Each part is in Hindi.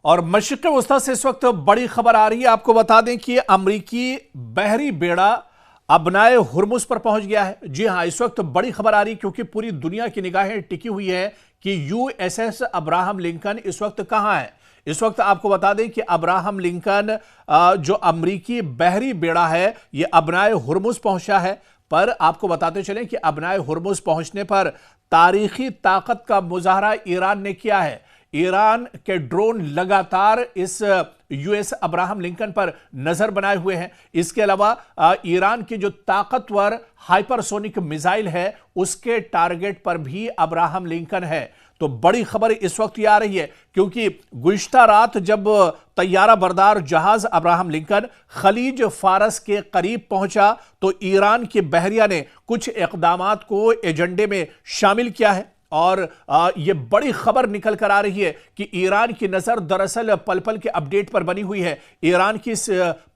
और मशरिक़ वस्ता से इस वक्त बड़ी खबर आ रही है। आपको बता दें कि अमरीकी बहरी बेड़ा अबनाए हुर्मुज पर पहुंच गया है। जी हां, इस वक्त बड़ी खबर आ रही है क्योंकि पूरी दुनिया की निगाहें टिकी हुई है कि यूएसएस अब्राहम लिंकन इस वक्त कहां है। इस वक्त आपको बता दें कि अब्राहम लिंकन जो अमरीकी बहरी बेड़ा है यह अबनाए हुर्मुज पहुंचा है। पर आपको बताते चलें कि अबनाए हुर्मुज पहुंचने पर तारीखी ताकत का मुजाहरा ईरान ने किया है। ईरान के ड्रोन लगातार इस यूएस अब्राहम लिंकन पर नजर बनाए हुए हैं। इसके अलावा ईरान की जो ताकतवर हाइपरसोनिक मिसाइल है उसके टारगेट पर भी अब्राहम लिंकन है। तो बड़ी खबर इस वक्त ये आ रही है क्योंकि गुज़िश्ता रात जब तैयारा बरदार जहाज अब्राहम लिंकन खलीज फारस के करीब पहुंचा तो ईरान के बहरिया ने कुछ इक़दामात को एजेंडे में शामिल किया है। और यह बड़ी खबर निकल कर आ रही है कि ईरान की नजर दरअसल पल पल के अपडेट पर बनी हुई है। ईरान की इस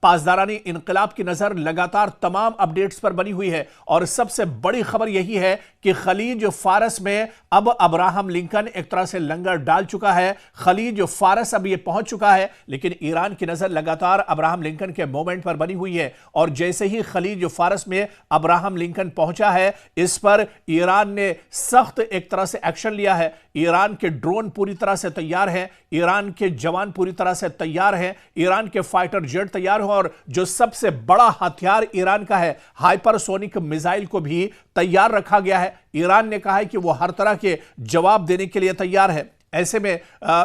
पासदारानी इनकलाब की नजर लगातार तमाम अपडेट्स पर बनी हुई है। और सबसे बड़ी खबर यही है कि खलीज फारस में अब अब्राहम लिंकन एक तरह से लंगर डाल चुका है। खलीज फारस अब यह पहुंच चुका है, लेकिन ईरान की नजर लगातार अब्राहम लिंकन के मोमेंट पर बनी हुई है। और जैसे ही खलीज फारस में अब्राहम लिंकन पहुंचा है, इस पर ईरान ने सख्त एक तरह से एक्शन लिया है। ईरान के ड्रोन पूरी तरह से तैयार हैं, ईरान के जवान पूरी तरह से तैयार हैं, ईरान के फाइटर जेट तैयार हैं और जो सबसे बड़ा हथियार ईरान का है हाइपरसोनिक मिसाइल को भी तैयार रखा गया है। ईरान ने कहा है कि वो हर तरह के जवाब देने के लिए तैयार है। ऐसे में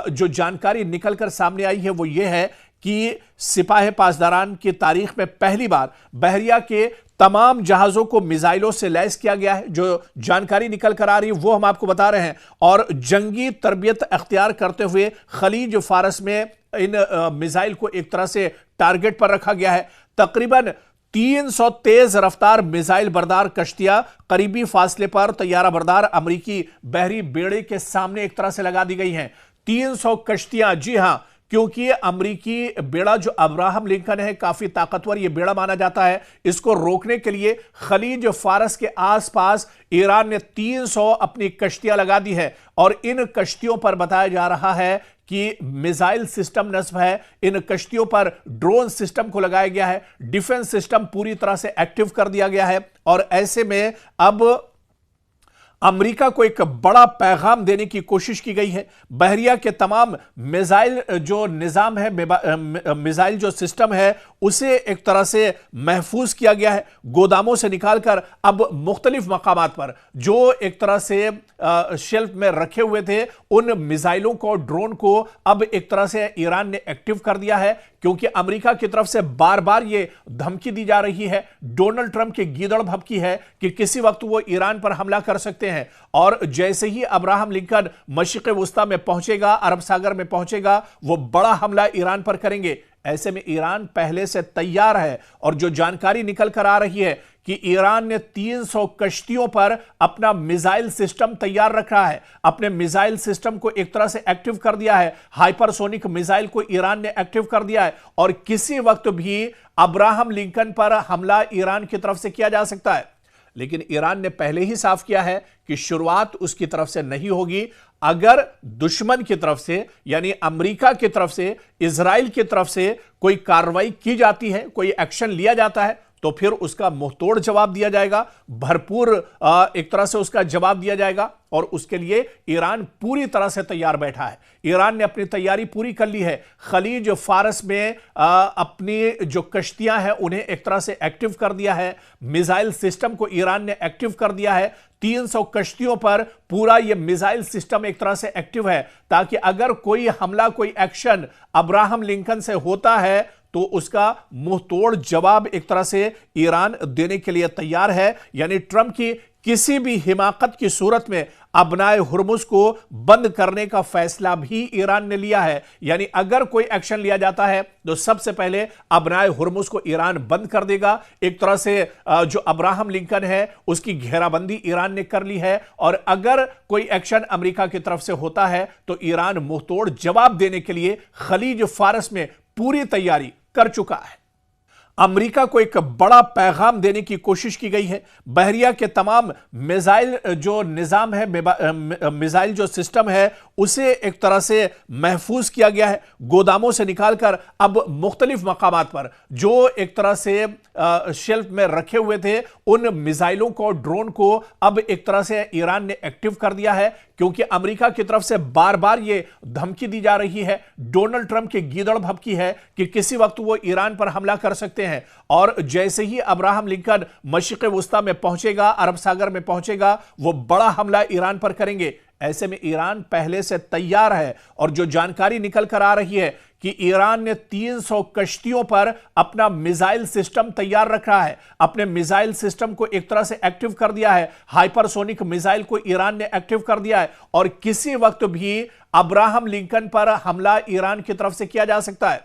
जो जानकारी निकलकर सामने आई है वो ये है कि सिपाही पासदारान की तारीख में पहली बार बहरिया के तमाम जहाजों को मिसाइलों से लैस किया गया है। जो जानकारी निकल कर आ रही है वो हम आपको बता रहे हैं। और जंगी तरबियत अख्तियार करते हुए खलीज फारस में इन मिसाइल को एक तरह से टारगेट पर रखा गया है। तकरीबन 300 तेज रफ्तार मिसाइल बरदार कश्तियां करीबी फासले पर तैयारा बरदार अमरीकी बहरी बेड़े के सामने एक तरह से लगा दी गई हैं। 300 कश्तियां, जी हां, क्योंकि अमरीकी बेड़ा जो अब्राहम लिंकन है काफी ताकतवर यह बेड़ा माना जाता है। इसको रोकने के लिए खलीज फारस के आसपास ईरान ने 300 अपनी कश्तियां लगा दी है। और इन कश्तियों पर बताया जा रहा है कि मिसाइल सिस्टम नस्ब है। इन कश्तियों पर ड्रोन सिस्टम को लगाया गया है, डिफेंस सिस्टम पूरी तरह से एक्टिव कर दिया गया है। और ऐसे में अब अमेरिका को एक बड़ा पैगाम देने की कोशिश की गई है। बहरिया के तमाम मिसाइल जो निजाम है, मिसाइल जो सिस्टम है, उसे एक तरह से महफूज किया गया है। गोदामों से निकालकर अब मुख्तलिफ मकामात पर जो एक तरह से शेल्फ में रखे हुए थे उन मिसाइलों को, ड्रोन को अब एक तरह से ईरान ने एक्टिव कर दिया है। क्योंकि अमेरिका की तरफ से बार बार यह धमकी दी जा रही है, डोनाल्ड ट्रंप की गीदड़ भभकी है कि किसी वक्त वो ईरान पर हमला कर सकते हैं। और जैसे ही अब्राहम लिंकन मशरिक़ वस्ता में पहुंचेगा, अरब सागर में पहुंचेगा, वो बड़ा हमला ईरान पर करेंगे। ऐसे में ईरान पहले से तैयार है। और जो जानकारी निकल कर आ रही है कि ईरान ने 300 कश्तियों पर अपना मिसाइल सिस्टम तैयार रखा है, अपने मिसाइल सिस्टम को एक तरह से एक्टिव कर दिया है। हाइपरसोनिक मिसाइल को ईरान ने एक्टिव कर दिया है और किसी वक्त भी अब्राहम लिंकन पर हमला ईरान की तरफ से किया जा सकता है। लेकिन ईरान ने पहले ही साफ किया है कि शुरुआत उसकी तरफ से नहीं होगी। अगर दुश्मन की तरफ से यानी अमेरिका की तरफ से, इजराइल की तरफ से कोई कार्रवाई की जाती है, कोई एक्शन लिया जाता है, तो फिर उसका मुंहतोड़ जवाब दिया जाएगा, भरपूर एक तरह से उसका जवाब दिया जाएगा। और उसके लिए ईरान पूरी तरह से तैयार बैठा है। ईरान ने अपनी तैयारी पूरी कर ली है। खलीज फारस में अपनी जो कश्तियां हैं उन्हें एक तरह से एक्टिव कर दिया है। मिसाइल सिस्टम को ईरान ने एक्टिव कर दिया है। 300 कश्तियों पर पूरा यह मिसाइल सिस्टम एक तरह से एक्टिव है ताकि अगर कोई हमला, कोई एक्शन अब्राहम लिंकन से होता है तो उसका मुंहतोड़ जवाब एक तरह से ईरान देने के लिए तैयार है। यानी ट्रंप की किसी भी हिमाकत की सूरत में अबनाए हुर्मुज को बंद करने का फैसला भी ईरान ने लिया है। यानी अगर कोई एक्शन लिया जाता है तो सबसे पहले अबनाए हुर्मुज को ईरान बंद कर देगा। एक तरह से जो अब्राहम लिंकन है उसकी घेराबंदी ईरान ने कर ली है। और अगर कोई एक्शन अमेरिका की तरफ से होता है तो ईरान मुंहतोड़ जवाब देने के लिए खलीज फारस में पूरी तैयारी कर चुका है। अमेरिका को एक बड़ा पैगाम देने की कोशिश की गई है। बहरिया के तमाम मिसाइल जो निजाम है, मिसाइल जो सिस्टम है, उसे एक तरह से महफूज किया गया है। गोदामों से निकालकर अब मुख्तलिफ मकामात पर जो एक तरह से शेल्फ में रखे हुए थे, उन मिसाइलों को, ड्रोन को अब एक तरह से ईरान ने एक्टिव कर दिया है, क्योंकि अमेरिका की तरफ से बार बार यह धमकी दी जा रही है, डोनाल्ड ट्रंप की गीदड़ भभकी है कि किसी वक्त वो ईरान पर हमला कर सकते हैं। और जैसे ही अब्राहम लिंकन मशरिक़ वुस्ता में पहुंचेगा, अरब सागर में पहुंचेगा, वो बड़ा हमला ईरान पर करेंगे। ऐसे में ईरान पहले से तैयार है, और जो जानकारी निकल कर आ रही है कि ईरान ने 300 कश्तियों पर अपना मिसाइल सिस्टम तैयार रखा है, अपने मिसाइल सिस्टम को एक तरह से एक्टिव कर दिया है। हाइपरसोनिक मिसाइल को ईरान ने एक्टिव कर दिया है, और किसी वक्त भी अब्राहम लिंकन पर हमला ईरान की तरफ से किया जा सकता है।